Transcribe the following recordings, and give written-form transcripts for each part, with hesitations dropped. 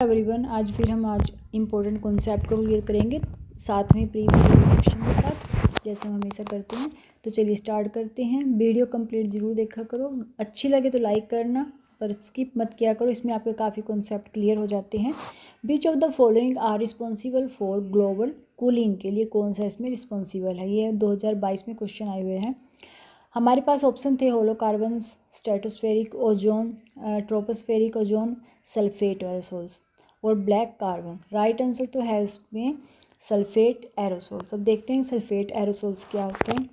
Everyone, आज important concept को clear करेंगे साथ में प्रीवियस क्वेश्चन के साथ, जैसे हम हमेशा करते हैं। तो चलिए स्टार्ट करते हैं। वीडियो कंप्लीट ज़रूर देखा करो, अच्छी लगे तो लाइक करना पर स्किप मत किया करो, इसमें आपके काफ़ी कॉन्सेप्ट क्लियर हो जाते हैं। Which of the following are responsible for global cooling, के लिए कौन सा इसमें रिस्पॉन्सिबल है। ये 2022 में क्वेश्चन आए हुए हैं। हमारे पास ऑप्शन थे halocarbons, stratospheric ozone, tropospheric ozone, sulphate aerosols और ब्लैक कार्बन। राइट आंसर तो है इसमें सल्फेट एरोसोल्स। अब देखते हैं सल्फेट एरोसोल्स क्या होते हैं।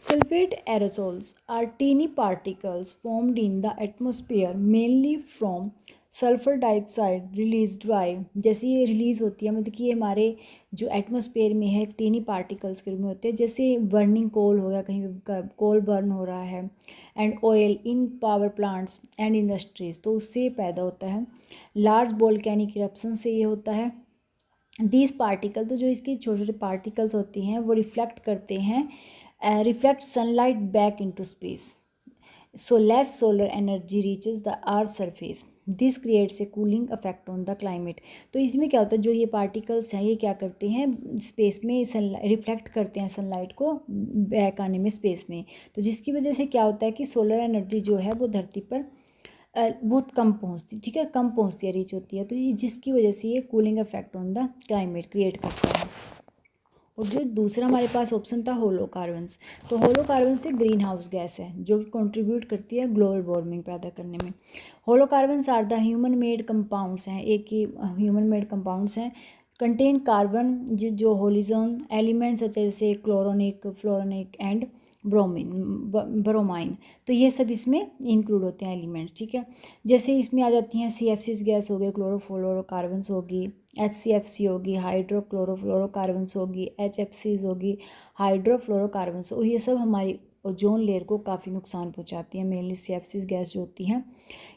Sulphate aerosols are tiny particles formed in the atmosphere mainly from sulphur dioxide released by, जैसे ये रिलीज़ होती है मतलब कि ये हमारे जो एटमॉस्फेयर में है टीनी पार्टिकल्स के रूप में होते हैं। जैसे बर्निंग कोल हो गया, कहीं कोल बर्न हो रहा है, and oil in power plants and industries, तो उससे पैदा होता है। लार्ज वोल्केनिक इरप्शन से ये होता है। दीज पार्टिकल, तो जो इसकी छोटे छोटे पार्टिकल्स होती हैं वो रिफ्लेक्ट करते हैं, reflect sunlight back into space, so less solar energy reaches the earth surface, this creates a cooling effect on the climate। तो इसमें क्या होता है, जो ये पार्टिकल्स हैं ये क्या करते हैं, स्पेस में रिफ्लेक्ट करते हैं सनलाइट को बैक आने में स्पेस में, तो जिसकी वजह से क्या होता है कि सोलर एनर्जी जो है वो धरती पर बहुत कम पहुंचती, ठीक है, कम पहुंचती है, रीच होती है। तो ये जिसकी वजह से ये cooling effect on the climate create करता है। और जो दूसरा हमारे पास ऑप्शन था होलोकार्बन्स, तो होलोकार्बन से ग्रीन हाउस गैस है जो कि कंट्रीब्यूट करती है ग्लोबल वार्मिंग पैदा करने में। Halocarbons are the human made compounds हैं, एक ही ह्यूमन मेड कंपाउंड्स हैं, कंटेन कार्बन जो होलिजोन एलिमेंट्स है जैसे क्लोरोनिक, फ्लोरोनिक एंड ब्रोमाइन, तो ये सब इसमें इंक्लूड होते हैं एलिमेंट्स, ठीक है। जैसे इसमें आ जाती हैं CFCs गैस हो गई, क्लोरोफ्लोरोकार्बन्स होगी, HCFC होगी, हाइड्रोक्लोरोफ्लोरोकार्बन्स होगी, HFCs होगी, हाइड्रोफ्लोरोकार्बन्स, और ये सब हमारी ओजोन लेयर को काफ़ी नुकसान पहुंचाती हैं। मेनली CFCs गैस जो होती हैं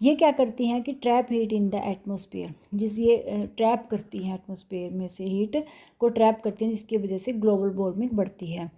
ये क्या करती हैं कि trap heat in the atmosphere, ये ट्रैप करती हैं एटमॉस्फेयर में से हीट को ट्रैप करती हैं, जिसकी वजह से ग्लोबल वार्मिंग बढ़ती है।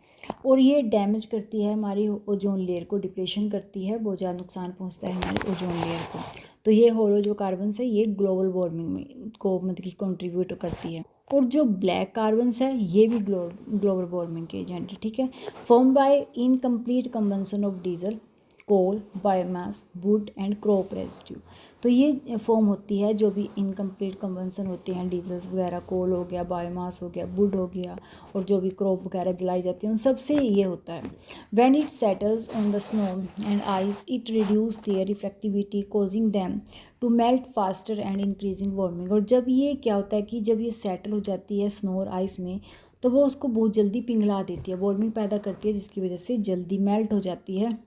और ये डैमेज करती है हमारी ओजोन लेयर को, डिप्रेशन करती है, बहुत ज़्यादा नुकसान पहुंचता है हमारी ओजोन लेयर को। तो ये होलो जो कार्बन्स है ये ग्लोबल वार्मिंग में को मतलब कि कंट्रीब्यूट करती है। और जो ब्लैक कार्बन्स है ये भी ग्लोबल वार्मिंग के एजेंट है, ठीक है। Form by incomplete combustion of diesel, coal, biomass, wood and crop residue. तो ये फॉर्म होती है जो भी इनकम्प्लीट कंबंशन होते हैं, डीजल्स वगैरह, कोल हो गया, बायोमास हो गया, वुड हो गया, और जो भी क्रॉप वगैरह जलाई जाती है उन सबसे ये होता है। When it settles on the snow and ice it reduce their reflectivity causing them to melt faster and increasing warming. और जब ये क्या होता है कि जब ये सेटल हो जाती है स्नो और आइस में, तो वो उसको बहुत जल्दी पिघला देती है, वार्मिंग पैदा करती है, जिसकी वजह से जल्दी मेल्ट हो जाती है,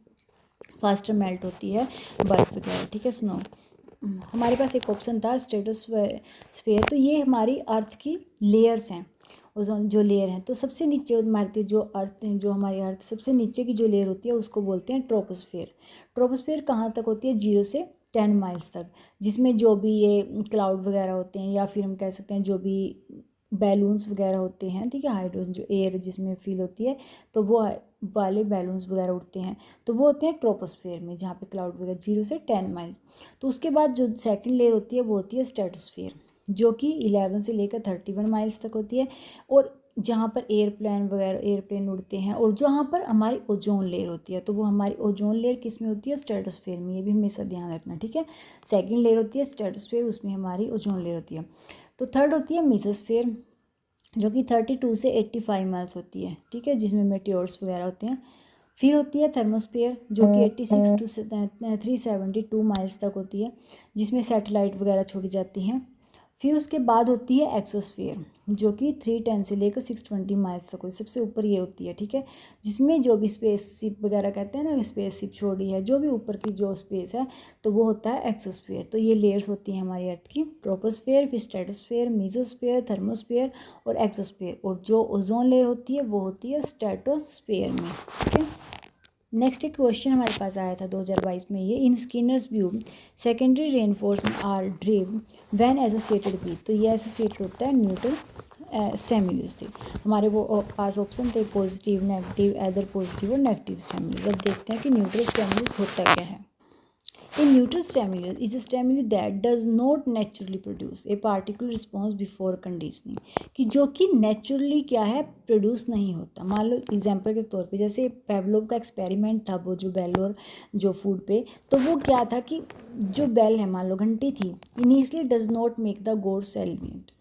फास्टर मेल्ट होती है बर्फ़ वगैरह, ठीक है, स्नो। हमारे पास एक ऑप्शन था स्ट्रेटोस्फेयर, तो ये हमारी अर्थ की लेयर्स हैं, ओजोन जो लेयर है। तो सबसे नीचे हमारी जो हमारी अर्थ सबसे नीचे की जो लेयर होती है उसको बोलते हैं ट्रोपोस्फेयर। ट्रोपोस्फेयर कहाँ तक होती है, 0 से 10 माइल्स तक, जिसमें जो भी ये क्लाउड वगैरह होते हैं, या फिर हम कह सकते हैं जो भी बैलून्स वगैरह होते हैं, ठीक है, हाइड्रोजन जो एयर जिसमें फील होती है, तो वो वाले बैलून्स वगैरह उड़ते हैं, तो वो होते हैं ट्रोपोस्फेयर में, जहाँ पे क्लाउड वगैरह 0 से 10 माइल। तो उसके बाद जो सेकंड लेयर होती है वो होती है स्ट्रेटोस्फेयर, जो कि 11 से लेकर 31 माइल्स तक होती है, और जहाँ पर एयरप्लेन उड़ते हैं, और जहाँ पर हमारी ओजोन लेयर होती है, तो वो हमारी ओजोन लेयर किस में होती है, स्ट्रेटोस्फेयर में, ये भी हमेशा ध्यान रखना, ठीक है। सेकेंड लेयर होती है स्ट्रेटोस्फेयर, उसमें हमारी ओजोन लेयर होती है। तो थर्ड होती है मेसोस्फेयर, जो कि 32 से 85 माइल्स होती है, ठीक है, जिसमें मेटियोर्स वगैरह होते हैं। फिर होती है थर्मोस्फेयर, जो कि 86 टू 372 माइल्स तक होती है, जिसमें सैटेलाइट वगैरह छोड़ी जाती हैं। फिर उसके बाद होती है एक्सोस्फेयर, जो कि 310 से लेकर 620 माइल्स तक होती है, सबसे ऊपर ये होती है, ठीक है, जिसमें जो भी स्पेस शिप वगैरह कहते हैं ना, स्पेस शिप छोड़ी है, जो भी ऊपर की जो स्पेस है, तो वो होता है एक्सोस्फेयर। तो ये लेयर्स होती हैं हमारी अर्थ की, ट्रोपोस्फेयर, फिर स्ट्रेटोस्फेयर, मेसोस्फेयर, थर्मोस्फेयर और एक्सोस्फेयर। और जो ओजोन लेयर होती है वो होती है स्ट्रेटोस्फेयर में, ठीक है। नेक्स्ट एक क्वेश्चन हमारे पास आया था 2022 में, ये in Skinner's view secondary reinforcement are drive when associated with, तो ये एसोसिएटेड होता है न्यूट्रल स्टिमुलस से। हमारे वो पास ऑप्शन थे पॉजिटिव, नेगेटिव, अदर पॉजिटिव और नेगेटिव स्टिमुलस। अब देखते हैं कि न्यूट्रल स्टिमुलस होता क्या है। A neutral stimulus is a stimulus that does not naturally produce a particular response before conditioning, कि जो कि नेचुरली क्या है प्रोड्यूस नहीं होता। मान लो एग्जांपल के तौर पे जैसे पेवलोव का एक्सपेरिमेंट था वो जो बेल और जो फूड पे, तो वो क्या था कि जो बेल है मान लो घंटी थी, initially does not make the गोड सेलिब्रेट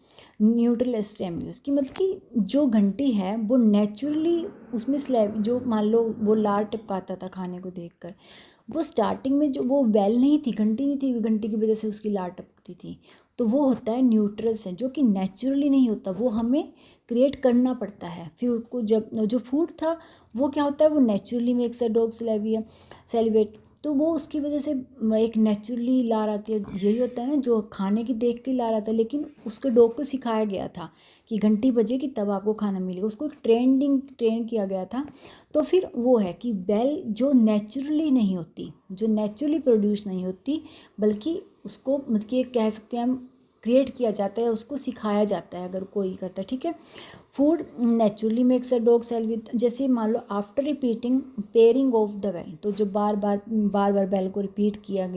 न्यूट्रल स्टिमुलस, की मतलब कि जो घंटी है वो नेचुरली उसमें स्लैब जो मान लो वो लार टपकाता था खाने को देखकर, वो स्टार्टिंग में जो वो बेल नहीं थी, घंटी नहीं थी, घंटी की वजह से उसकी लार टपकती थी, तो वो होता है न्यूट्रल्स है जो कि नेचुरली नहीं होता, वो हमें क्रिएट करना पड़ता है। फिर उसको जब जो फूड था वो क्या होता है, वो naturally makes a dog celebrate, तो वो उसकी वजह से एक नेचुरली लार आती है। यही होता है ना जो खाने की देख के लार आता है, लेकिन उसके डॉग को सिखाया गया था कि घंटी बजेगी तब आपको खाना मिलेगा, उसको ट्रेन किया गया था। तो फिर वो है कि बेल जो नेचुरली नहीं होती, जो नेचुरली प्रोड्यूस नहीं होती, बल्कि उसको मतलब कि कह सकते हैं हम क्रिएट किया जाता है, उसको सिखाया जाता है अगर कोई करता है, ठीक है। Food naturally makes a dog sell with, जैसे मान लो after repeating pairing of the bell, तो जब बार बार बेल को रिपीट किया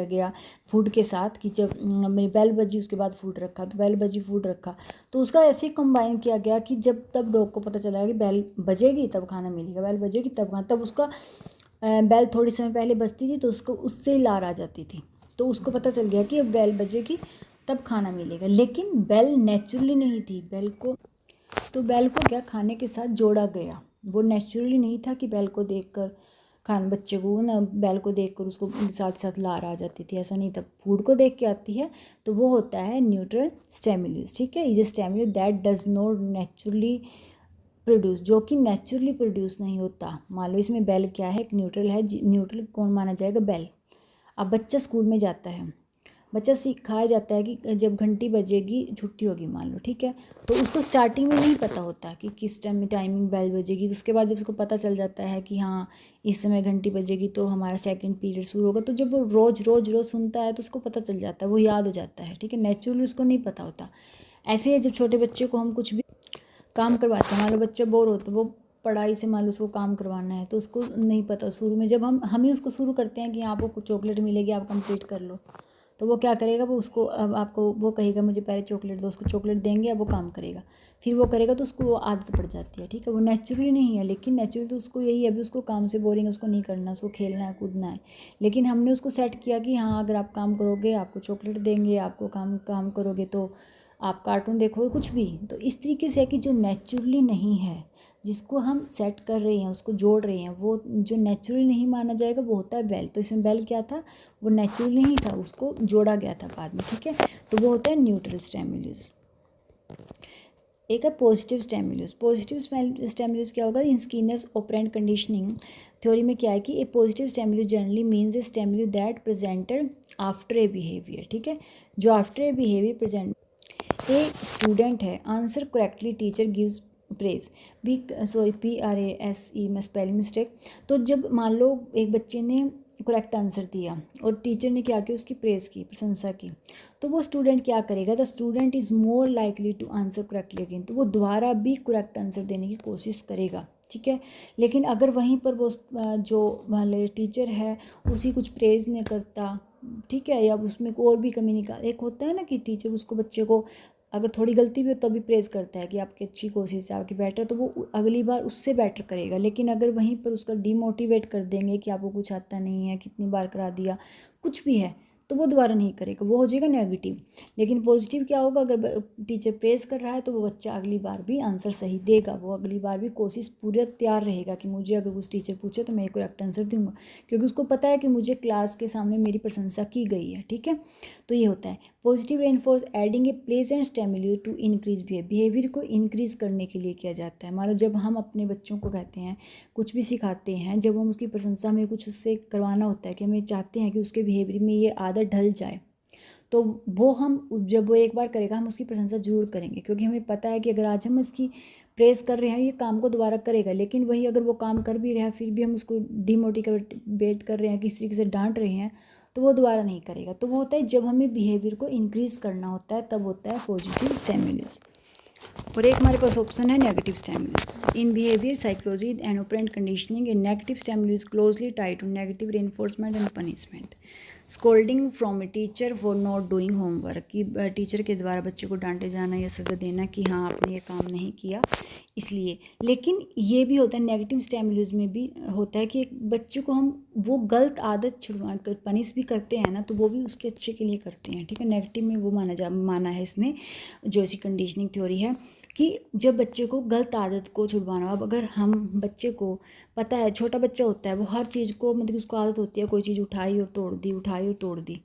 गया फूड के साथ, कि जब मेरी बेल बजी उसके बाद फूड रखा, तो बेल बजी फूड रखा, तो उसका ऐसे ही कंबाइन किया गया कि जब तब डॉग को पता चला कि बेल बजेगी तब खाना मिलेगा, बेल बजेगी तब खाना, तब उसका बेल थोड़ी समय पहले बजती थी तो उसको उससे ही लार आ जाती थी, तो उसको पता चल गया कि अब बेल बजेगी तब खाना मिलेगा। लेकिन बेल नेचुरली नहीं थी, बेल को क्या खाने के साथ जोड़ा गया, वो नेचुरली नहीं था कि बेल को देखकर बच्चे को ना बेल को देखकर उसको साथ साथ लार आ जाती थी, ऐसा नहीं था, फूड को देख के आती है, तो वो होता है न्यूट्रल स्टिमुलस, ठीक है। Is a stimulus that does not naturally produce, जो कि नेचुरली प्रोड्यूस नहीं होता। मान लो इसमें बेल क्या है, एक न्यूट्रल है, न्यूट्रल कौन माना जाएगा, बेल। अब बच्चा स्कूल में जाता है, बच्चा सिखाया जाता है कि जब घंटी बजेगी छुट्टी होगी मान लो, ठीक है, तो उसको स्टार्टिंग में नहीं पता होता कि किस टाइम में टाइमिंग बेल बजेगी, तो उसके बाद जब उसको पता चल जाता है कि हाँ इस समय घंटी बजेगी तो हमारा सेकंड पीरियड शुरू होगा, तो जब वो रोज़ रोज़ रोज़ सुनता है तो उसको पता चल जाता है, वो याद हो जाता है, ठीक है। नेचुरली उसको नहीं पता होता। ऐसे ही जब छोटे बच्चे को हम कुछ भी काम करवाते हैं, मान लो बच्चा बोर होता है, वो पढ़ाई से मान लो उसको काम करवाना है, तो उसको नहीं पता शुरू में, जब हम ही उसको शुरू करते हैं कि आपको चॉकलेट मिलेगी आप कंप्लीट कर लो, तो वो क्या करेगा, वो उसको अब आपको वो कहेगा मुझे पहले चॉकलेट दो, उसको चॉकलेट देंगे, अब वो काम करेगा, फिर वो करेगा, तो उसको वो आदत पड़ जाती है, ठीक है। वो नेचुरली नहीं है, लेकिन नेचुरली तो उसको यही है, अभी उसको काम से बोरिंग है, उसको नहीं करना, उसको खेलना है कूदना है, लेकिन हमने उसको सेट किया कि हाँ अगर आप काम करोगे आपको चॉकलेट देंगे, आपको काम करोगे तो आप कार्टून देखोगे, कुछ भी। तो इस तरीके से है कि जो नेचुरली नहीं है, जिसको हम सेट कर रहे हैं, उसको जोड़ रहे हैं, वो जो नेचुरली नहीं माना जाएगा वो होता है बेल। तो इसमें बेल क्या था, वो नेचुरल नहीं था, उसको जोड़ा गया था बाद में, ठीक है, तो वो होता है न्यूट्रल स्टिमुलस। एक है पॉजिटिव स्टिमुलस। पॉजिटिव स्टिमुलस क्या होगा, in Skinner's operant conditioning theory में क्या है कि a positive stimulus generally means a stimulus that presented after a behaviour, ठीक है, जो after a behaviour present, a student है answer correctly teacher gives praise, PRASE में स्पेलिंग मिस्टेक। तो जब मान लो एक बच्चे ने करेक्ट आंसर दिया और टीचर ने क्या किया, उसकी प्रेज की, प्रशंसा की, तो वो स्टूडेंट क्या करेगा, the student is more likely to answer correctly again, तो वो दोबारा भी करेक्ट आंसर देने की कोशिश करेगा, ठीक है। लेकिन अगर वहीं पर वो जो वाले टीचर है उसी कुछ प्रेज नहीं करता, ठीक है, या उसमें और भी कमी निकाल, एक होता है ना कि टीचर उसको बच्चे को अगर थोड़ी गलती भी हो तो भी प्रेज़ करता है कि आपकी अच्छी कोशिश है, आपकी बेटर, तो वो अगली बार उससे बेटर करेगा। लेकिन अगर वहीं पर उसका डीमोटिवेट कर देंगे कि आपको कुछ आता नहीं है, कितनी बार करा दिया, कुछ भी है, तो वो दोबारा नहीं करेगा, वो हो जाएगा नेगेटिव। लेकिन पॉजिटिव क्या होगा, अगर टीचर प्रेज़ कर रहा है तो वो बच्चा अगली बार भी आंसर सही देगा, वो अगली बार भी कोशिश पूरा तैयार रहेगा कि मुझे अगर उस टीचर पूछे तो मैं एक करेक्ट आंसर दूंगा, क्योंकि उसको पता है कि मुझे क्लास के सामने मेरी प्रशंसा की गई है, ठीक है। तो ये होता है positive reinforce adding a pleasant stimulus to increase behaviour को इंक्रीज करने के लिए किया जाता है। मान लो जब हम अपने बच्चों को कहते हैं, कुछ भी सिखाते हैं, जब हम उसकी प्रशंसा में कुछ उससे करवाना होता है कि हमें चाहते हैं कि उसके बिहेवियर में ये आदत ढल जाए, तो वो हम जब वो एक बार करेगा हम उसकी प्रशंसा जरूर करेंगे, क्योंकि हमें पता है कि अगर आज हम इसकी प्रेस कर रहे हैं ये काम को दोबारा करेगा। लेकिन वही अगर वो काम कर भी रहा है फिर भी हम उसको डिमोटिवेट कर रहे हैं, किस तरीके से डांट रहे हैं, तो वो दोबारा नहीं करेगा। तो वो होता है जब हमें बिहेवियर को इंक्रीज़ करना होता है तब होता है पॉजिटिव स्टिमुलस। और एक हमारे पास ऑप्शन है negative stimulus. In behaviour psychology and operant conditioning a negative stimulus closely tied to negative reinforcement and punishment. Scolding from a teacher for not doing homework, कि टीचर के द्वारा बच्चे को डांटे जाना या सज़ा देना कि हाँ आपने ये काम नहीं किया इसलिए। लेकिन ये भी होता है नेगेटिव स्टिमुलस में भी होता है कि एक बच्चे को हम वो गलत आदत छुड़वा कर पनिश भी करते हैं ना, तो वो भी उसके अच्छे के लिए करते हैं, ठीक है। नेगेटिव में वो माना है इसने, जो इसी कंडीशनिंग थ्योरी है, कि जब बच्चे को गलत आदत को छुड़वाना। अब अगर हम बच्चे को पता है, छोटा बच्चा होता है वो हर चीज़ को मतलब उसको आदत होती है, कोई चीज़ उठाई और तोड़ दी, उठाई और तोड़ दी,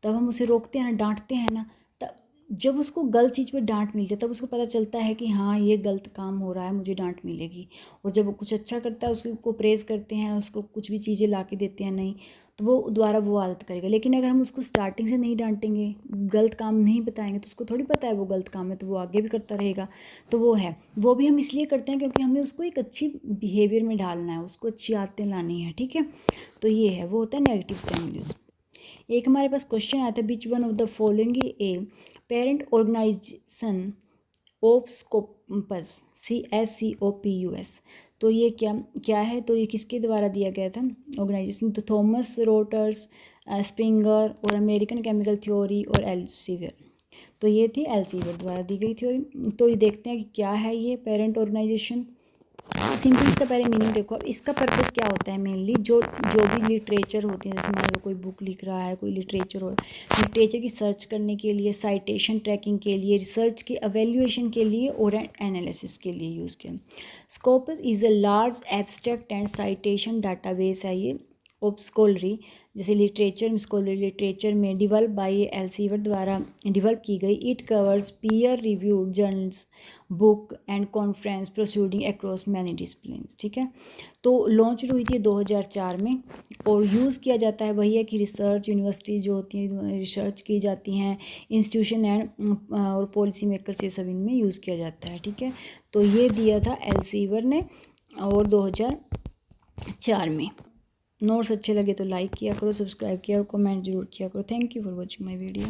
तब हम उसे रोकते हैं ना, डांटते हैं ना, तब जब उसको गलत चीज़ पे डांट मिलती है तब उसको पता चलता है कि हाँ ये गलत काम हो रहा है, मुझे डांट मिलेगी। और जब वो कुछ अच्छा करता है उसको प्रेज़ करते हैं, उसको कुछ भी चीज़ें ला के देते हैं नहीं, तो वो दोबारा वो आदत करेगा। लेकिन अगर हम उसको स्टार्टिंग से नहीं डांटेंगे, गलत काम नहीं बताएंगे, तो उसको थोड़ी पता है वो गलत काम है, तो वो आगे भी करता रहेगा। तो वो है, वो भी हम इसलिए करते हैं क्योंकि हमें उसको एक अच्छी बिहेवियर में डालना है, उसको अच्छी आदतें लानी है, ठीक है। तो ये है, वो होता है नेगेटिव स्टिमुलस। एक हमारे पास क्वेश्चन आता है, which one of the following a parent organisation of Scopus, CSCOPUS। तो ये क्या क्या है, तो ये किसके द्वारा दिया गया था ऑर्गेनाइजेशन, तो थॉमस रोटर्स, स्प्रिंगर और अमेरिकन केमिकल थ्योरी और एल्सेवियर। तो ये थी एल्सेवियर द्वारा दी गई थ्योरी। तो ये देखते हैं कि क्या है ये पेरेंट ऑर्गेनाइजेशन। तो सिंपल इसका पहले मीनिंग देखो। अब इसका पर्पस क्या होता है मेनली, जो भी लिटरेचर होती है, जैसे मान लो कोई बुक लिख रहा है, कोई लिटरेचर हो, लिटरेचर की सर्च करने के लिए, साइटेशन ट्रैकिंग के लिए, रिसर्च की एवेल्यूएशन के लिए और एनालिसिस के लिए यूज़ किया। Scopus is a large abstract and citation database है ये ऑफ स्कॉलरी, जैसे लिटरेचर, स्कॉलरी लिटरेचर में डिवेल्प बाय एल्सेवियर द्वारा डिवेल्प की गई। It covers peer reviewed journals, book and conference proceeding across many disciplines, ठीक है। तो लॉन्च हुई थी 2004 में, और यूज़ किया जाता है वही है कि रिसर्च, यूनिवर्सिटी जो होती हैं रिसर्च की जाती हैं, इंस्टीट्यूशन एंड और पॉलिसी मेकर्स, ये सब इनमें यूज़ किया जाता है, ठीक है। तो ये दिया था एल्सेवियर ने और 2004 में। नोट्स अच्छे लगे तो लाइक किया करो, सब्सक्राइब किया और कमेंट जरूर किया करो। Thank you for watching my video.